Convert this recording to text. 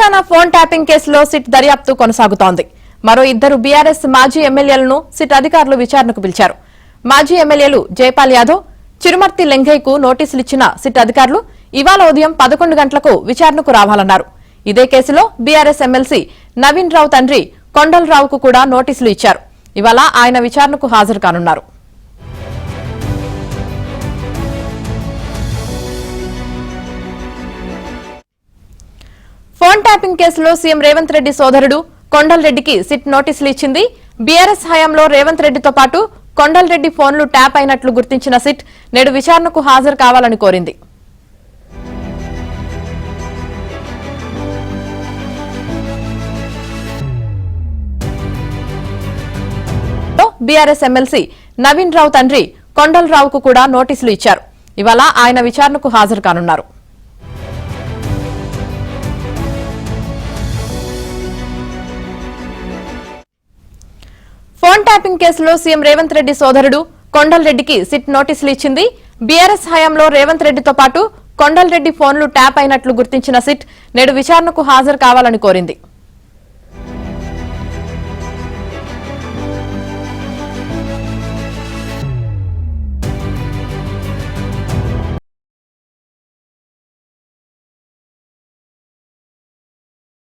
Telangana phone tapping కేసులో SIT దర్యాప్తు కొనసాగుతోంది. మరో ఇద్దరు బీఆర్ఎస్ మాజీ ఎమ్మెల్యేలను సిట్ అధికారులు విచారణకు పిలిచారు. మాజీ ఎమ్మెల్యేలు జైపాల్ యాదవ్, చిరుమర్తి లెంఘైకు నోటీసులిచ్చిన సిట్ అధికారులు ఇవాళ ఉదయం 11 గంటలకు విచారణకు రావాలన్నారు. ఇదే కేసులో బీఆర్ఎస్ ఎమ్మెల్సీ నవీన్ రావు తండ్రి కొండలరావుకు కూడా నోటీసులు ఇచ్చారు. ఇవాళ ఆయన విచారణకు హాజరు కానున్నారు. ఫోన్ ట్యాపింగ్ కేసులో సీఎం రేవంత్ రెడ్డి సోదరుడు కొండలరెడ్డికి సిట్ నోటీసులు ఇచ్చింది. బీఆర్ఎస్ హయాంలో రేవంత్ రెడ్డితో పాటు కొండలరెడ్డి ఫోన్లు ట్యాప్ అయినట్లు గుర్తించిన సిట్ నేడు విచారణకు హాజరు కావాలని కోరింది. బీఆర్ఎస్ ఎమ్మెల్సీ నవీన్ రావు తండ్రి కొండలరావుకు కూడా నోటీసులు ఇచ్చారు. ఇవాళ ఆయన విచారణకు హాజరు కానున్నారు. ఫోన్ ట్యాపింగ్ కేసులో సీఎం రేవంత్ రెడ్డి సోదరుడు కొండలరెడ్డికి సిట్ నోటీసులు ఇచ్చింది. బీఆర్ఎస్ హయాంలో రేవంత్ రెడ్డితో పాటు కొండలరెడ్డి ఫోన్లు ట్యాప్ అయినట్లు గుర్తించిన సిట్ నేడు విచారణకు హాజరు కావాలని కోరింది.